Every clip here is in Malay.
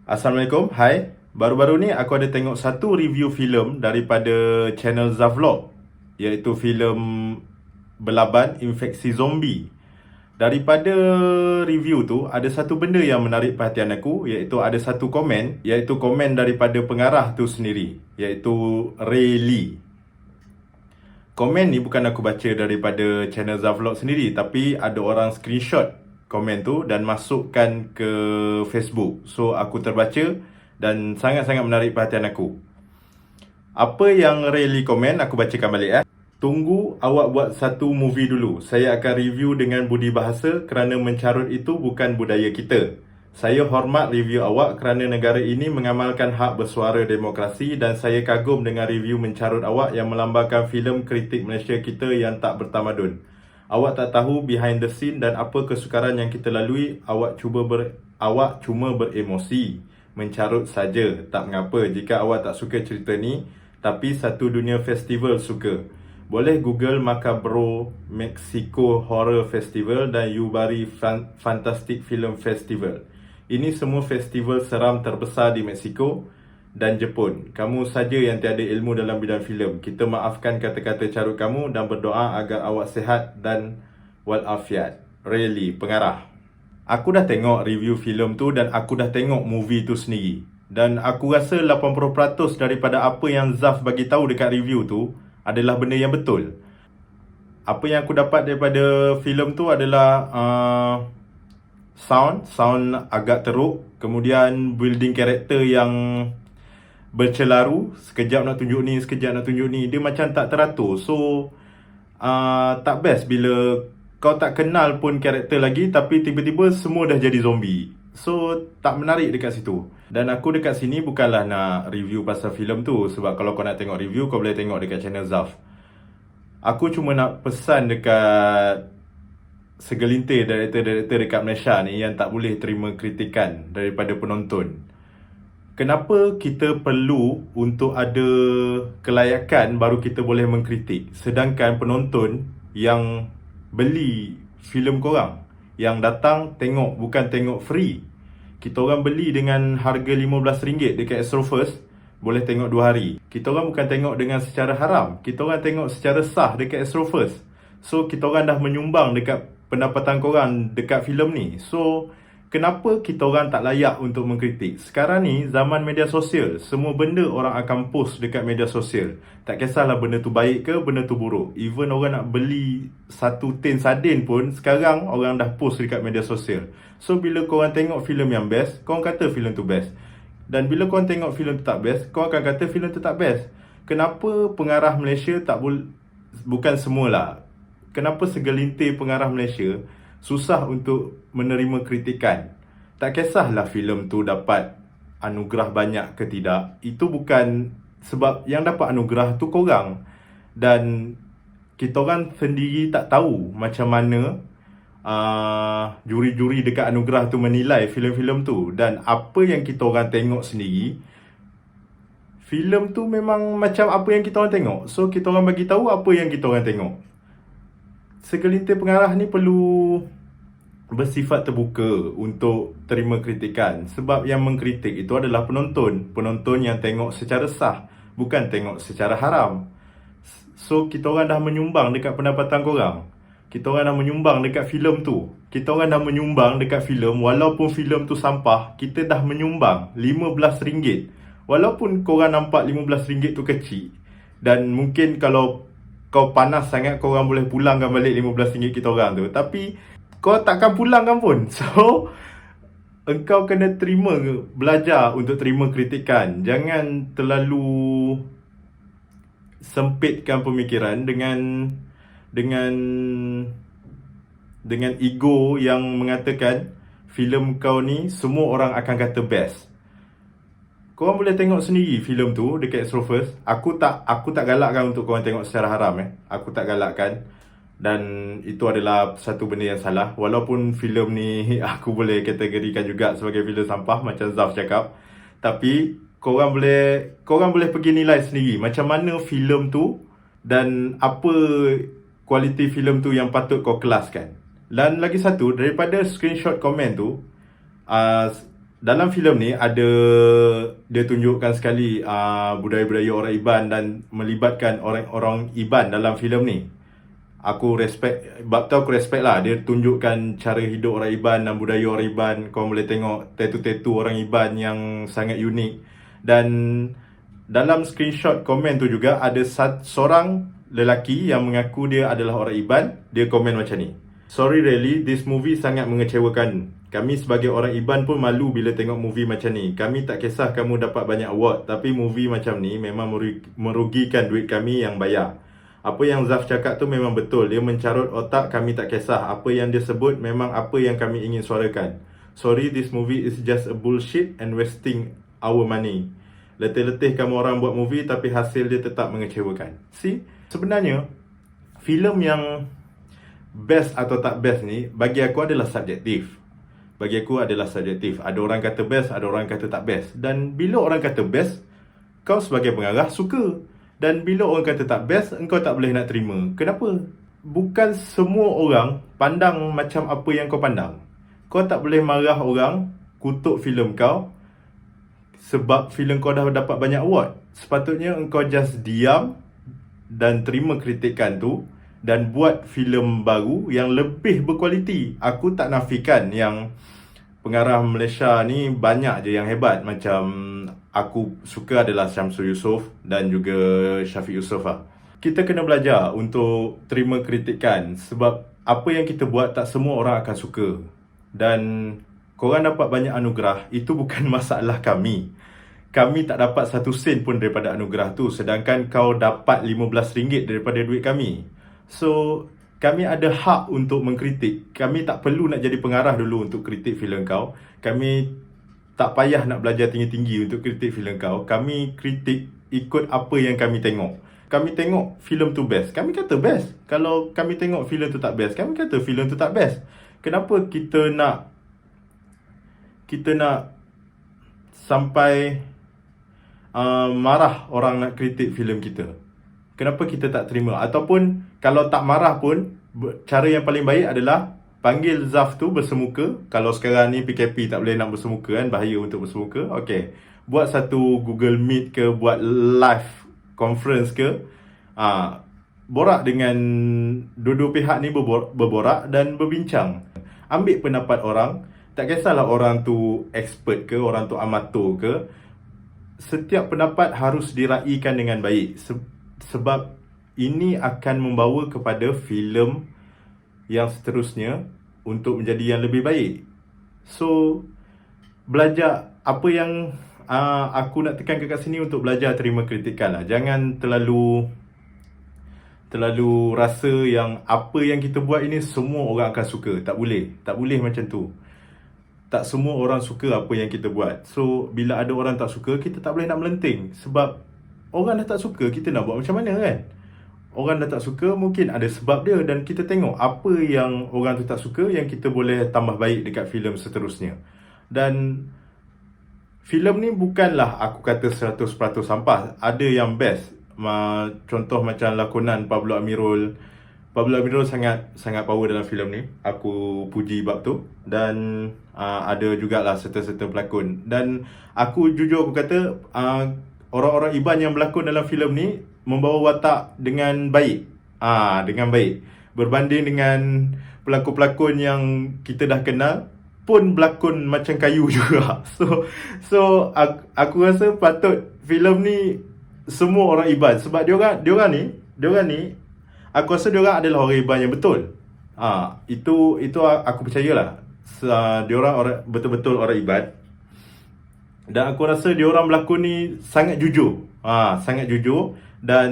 Assalamualaikum, hai. Baru-baru ni aku ada tengok satu review filem daripada channel Zavlog, iaitu filem Belaban Infeksi Zombie. Daripada review tu, ada satu benda yang menarik perhatian aku, iaitu ada satu komen, iaitu komen daripada pengarah tu sendiri, iaitu Ray Lee. Komen ni bukan aku baca daripada channel Zavlog sendiri, tapi ada orang screenshot komen tu dan masukkan ke Facebook. So aku terbaca dan sangat-sangat menarik perhatian aku. Apa yang Ray Lee komen, aku bacakan balik. Tunggu awak buat satu movie dulu. Saya akan review dengan budi bahasa kerana mencarut itu bukan budaya kita. Saya hormat review awak kerana negara ini mengamalkan hak bersuara demokrasi dan saya kagum dengan review mencarut awak yang melambangkan filem kritik Malaysia kita yang tak bertamadun. Awak tak tahu behind the scene dan apa kesukaran yang kita lalui. Awak cuma beremosi, mencarut saja. Tak mengapa jika awak tak suka cerita ni, tapi satu dunia festival suka. Boleh Google Macabro Mexico Horror Festival dan Yubari Fantastic Film Festival. Ini semua festival seram terbesar di Mexico dan Jepun. Kamu saja yang tiada ilmu dalam bidang filem. Kita maafkan kata-kata carut kamu dan berdoa agar awak sihat dan walafiat. Ray Lee, pengarah. Aku dah tengok review filem tu dan aku dah tengok movie tu sendiri. Dan aku rasa 80% daripada apa yang Zaf bagi tahu dekat review tu adalah benda yang betul. Apa yang aku dapat daripada filem tu adalah sound agak teruk, kemudian building karakter yang bercelaru, sekejap nak tunjuk ni, sekejap nak tunjuk ni, dia macam tak teratur. So tak best bila kau tak kenal pun karakter lagi tapi tiba-tiba semua dah jadi zombie. So tak menarik dekat situ. Dan aku dekat sini bukanlah nak review pasal filem tu, sebab kalau kau nak tengok review kau boleh tengok dekat channel Zaf. Aku cuma nak pesan dekat segelintir director-director dekat Malaysia ni yang tak boleh terima kritikan daripada penonton. Kenapa kita perlu untuk ada kelayakan baru kita boleh mengkritik, sedangkan penonton yang beli filem korang, yang datang tengok, bukan tengok free. Kita orang beli dengan harga RM15 dekat Astro First, boleh tengok 2 hari. Kita orang bukan tengok dengan secara haram, kita orang tengok secara sah dekat Astro First. So kita orang dah menyumbang dekat pendapatan korang dekat filem ni. So kenapa kita orang tak layak untuk mengkritik? Sekarang ni zaman media sosial, semua benda orang akan post dekat media sosial. Tak kisahlah benda tu baik ke, benda tu buruk. Even orang nak beli satu tin sardin pun sekarang orang dah post dekat media sosial. So bila korang tengok filem yang best, korang kata filem tu best. Dan bila korang tengok filem tu tak best, korang akan kata filem tu tak best. Kenapa pengarah Malaysia bukan semualah, kenapa segelintir pengarah Malaysia susah untuk menerima kritikan? Tak kisahlah filem tu dapat anugerah banyak ke tidak, itu bukan sebab yang dapat anugerah tu korang. Dan kita orang sendiri tak tahu macam mana juri-juri dekat anugerah tu menilai filem-filem tu. Dan apa yang kita orang tengok sendiri, filem tu memang macam apa yang kita orang tengok. So kita orang bagi tahu apa yang kita orang tengok. Segelintir pengarah ni perlu bersifat terbuka untuk terima kritikan, sebab yang mengkritik itu adalah penonton yang tengok secara sah, bukan tengok secara haram. So kita orang dah menyumbang dekat pendapatan korang, kita orang dah menyumbang dekat filem tu, kita orang dah menyumbang dekat filem. Walaupun filem tu sampah, kita dah menyumbang RM15. Walaupun korang nampak RM15 tu kecil, dan mungkin kalau kau panas sangat, korang boleh pulangkan balik RM15 kita orang tu, tapi kau takkan pulangkan pun. So engkau kena belajar untuk terima kritikan. Jangan terlalu sempitkan pemikiran dengan ego yang mengatakan filem kau ni semua orang akan kata best. Korang boleh tengok sendiri filem tu dekat Astro First. Aku tak galakkan untuk korang tengok secara haram. Aku tak galakkan. Dan itu adalah satu benda yang salah. Walaupun filem ni aku boleh kategorikan juga sebagai filem sampah macam Zaf cakap, tapi korang boleh pergi nilai sendiri macam mana filem tu dan apa kualiti filem tu yang patut kau kelaskan. Dan lagi satu, daripada screenshot komen tu, dalam filem ni ada, dia tunjukkan sekali budaya-budaya orang Iban dan melibatkan orang-orang Iban dalam filem ni. Aku respect, bab tu aku respect lah. Dia tunjukkan cara hidup orang Iban dan budaya orang Iban. Kau boleh tengok tattoo-tattoo orang Iban yang sangat unik. Dan dalam screenshot komen tu juga ada seorang lelaki yang mengaku dia adalah orang Iban. Dia komen macam ni: "Sorry really, this movie sangat mengecewakan. Kami sebagai orang Iban pun malu bila tengok movie macam ni. Kami tak kisah kamu dapat banyak award, tapi movie macam ni memang merugikan duit kami yang bayar. Apa yang Zaf cakap tu memang betul. Dia mencarut otak, kami tak kisah. Apa yang dia sebut memang apa yang kami ingin suarakan. Sorry, this movie is just a bullshit and wasting our money. Letih-letih kamu orang buat movie tapi hasil dia tetap mengecewakan." See, sebenarnya filem yang best atau tak best ni bagi aku adalah subjektif. Bagi aku adalah subjektif. Ada orang kata best, ada orang kata tak best. Dan bila orang kata best, kau sebagai pengarah suka. Dan bila orang kata tak best, engkau tak boleh nak terima. Kenapa? Bukan semua orang pandang macam apa yang kau pandang. Kau tak boleh marah orang kutuk filem kau sebab filem kau dah dapat banyak award. Sepatutnya engkau just diam dan terima kritikan tu dan buat filem baru yang lebih berkualiti. Aku tak nafikan yang pengarah Malaysia ni banyak je yang hebat. Macam aku suka adalah Syamsul Yusof dan juga Syafiq Yusof lah. Kita kena belajar untuk terima kritikan sebab apa yang kita buat tak semua orang akan suka. Dan korang dapat banyak anugerah, itu bukan masalah kami. Kami tak dapat satu sen pun daripada anugerah tu, sedangkan kau dapat RM15 daripada duit kami. So, kami ada hak untuk mengkritik. Kami tak perlu nak jadi pengarah dulu untuk kritik filem kau. Kami tak payah nak belajar tinggi-tinggi untuk kritik filem kau. Kami kritik ikut apa yang kami tengok. Kami tengok filem tu best, kami kata best. Kalau kami tengok filem tu tak best, kami kata filem tu tak best. Kenapa kita nak sampai marah orang nak kritik filem kita? Kenapa kita tak terima? Ataupun kalau tak marah pun, cara yang paling baik adalah panggil Zaf tu bersemuka. Kalau sekarang ni PKP tak boleh nak bersemuka kan, bahaya untuk bersemuka. Okay, buat satu Google Meet ke, buat live conference ke, borak dengan dua-dua pihak ni, berborak dan berbincang. Ambil pendapat orang. Tak kisahlah orang tu expert ke, orang tu amatur ke, setiap pendapat harus diraikan dengan baik. Sebab ini akan membawa kepada filem yang seterusnya untuk menjadi yang lebih baik. So, belajar apa yang aku nak tekankan kat sini, untuk belajar terima kritikan lah. Jangan terlalu rasa yang apa yang kita buat ini semua orang akan suka. Tak boleh macam tu. Tak semua orang suka apa yang kita buat. So, bila ada orang tak suka, kita tak boleh nak melenting. Sebab orang dah tak suka, kita nak buat macam mana kan? Orang dah tak suka, mungkin ada sebab dia. Dan kita tengok apa yang orang tu tak suka, yang kita boleh tambah baik dekat filem seterusnya. Dan filem ni bukanlah aku kata 100% sampah. Ada yang best. Contoh macam lakonan Pablo Amirul. Pablo Amirul sangat power dalam filem ni. Aku puji bab tu. Dan ada jugalah serta-serta pelakon. Dan aku jujur aku kata, orang-orang Iban yang berlakon dalam filem ni membawa watak dengan baik. Dengan baik. Berbanding dengan pelakon-pelakon yang kita dah kenal pun berlakon macam kayu juga. So aku rasa patut filem ni semua orang Iban. Sebab diorang ni aku rasa diorang adalah orang Iban yang betul. Itu aku percayalah. Diorang betul-betul orang Iban. Dan aku rasa diorang berlakon ni sangat jujur. Sangat jujur dan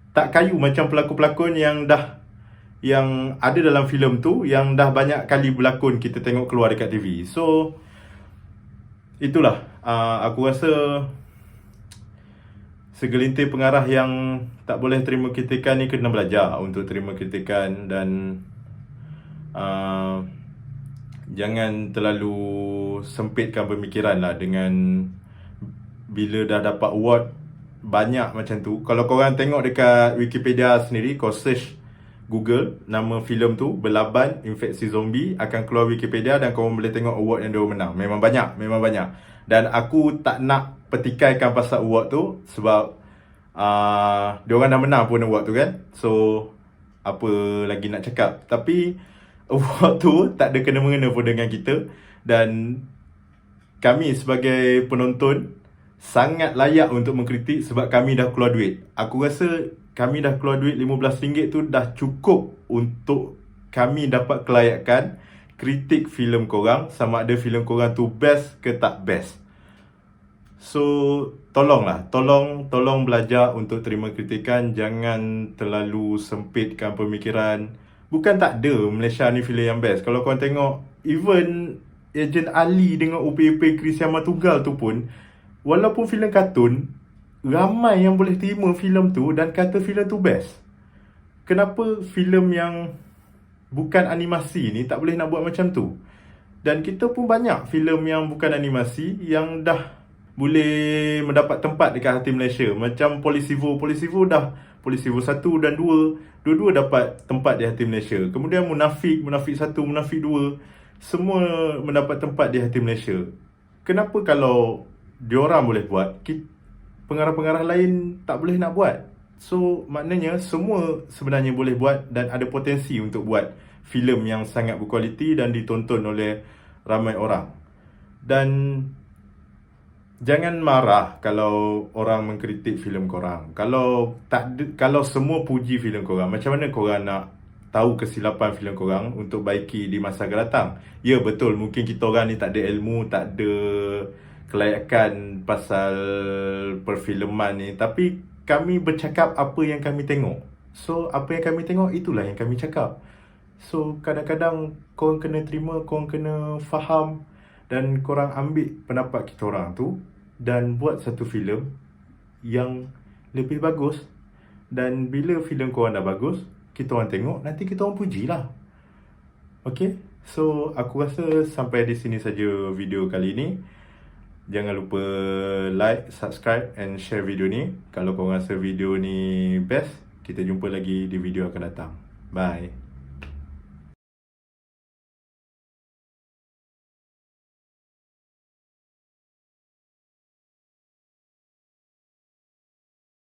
tak kayu macam pelakon-pelakon yang ada dalam filem tu, yang dah banyak kali berlakon kita tengok keluar dekat TV. So itulah, aku rasa segelintir pengarah yang tak boleh terima kritikan ni kena belajar untuk terima kritikan. Dan jangan terlalu sempitkan pemikiran lah dengan bila dah dapat award banyak macam tu. Kalau korang tengok dekat Wikipedia sendiri, kau search Google nama filem tu, Berlaban Infeksi Zombie, akan keluar Wikipedia dan korang boleh tengok award yang diorang menang. Memang banyak. Dan aku tak nak petikaikan pasal award tu sebab diorang dah menang pun award tu kan. So apa lagi nak cakap. Tapi award tu tak ada kena-mengena pun dengan kita. Dan kami sebagai penonton sangat layak untuk mengkritik sebab kami dah keluar duit. Aku rasa kami dah keluar duit RM15 tu dah cukup untuk kami dapat kelayakan kritik filem korang, sama ada filem korang tu best ke tak best. So tolong belajar untuk terima kritikan. Jangan terlalu sempitkan pemikiran. Bukan tak ada Malaysia ni filem yang best. Kalau korang tengok, even Ejen Ali dengan UPP Chris Yama Tunggal tu pun, walaupun filem kartun, ramai yang boleh terima filem tu dan kata filem tu best. Kenapa filem yang bukan animasi ni tak boleh nak buat macam tu? Dan kita pun banyak filem yang bukan animasi yang dah boleh mendapat tempat dekat hati Malaysia. Macam Polisivo dah, Polisivo 1 dan 2, dua-dua dapat tempat di hati Malaysia. Kemudian Munafik 1, Munafik 2, semua mendapat tempat di hati Malaysia. Kenapa kalau diorang boleh buat, pengarah-pengarah lain tak boleh nak buat? So maknanya semua sebenarnya boleh buat dan ada potensi untuk buat filem yang sangat berkualiti dan ditonton oleh ramai orang. Dan jangan marah kalau orang mengkritik filem korang. Kalau semua puji filem korang, macam mana korang nak tahu kesilapan filem korang untuk baiki di masa akan datang? Ya betul, mungkin kita orang ni tak ada ilmu, tak ada kelayakan pasal perfilman ni, tapi kami bercakap apa yang kami tengok. So apa yang kami tengok, itulah yang kami cakap. So kadang-kadang korang kena terima, korang kena faham, dan korang ambil pendapat kita orang tu dan buat satu filem yang lebih bagus. Dan bila filem korang dah bagus, kita orang tengok, nanti kita orang pujilah. Okay, so aku rasa sampai di sini saja video kali ini. Jangan lupa like, subscribe and share video ni. Kalau korang rasa video ni best, kita jumpa lagi di video akan datang. Bye.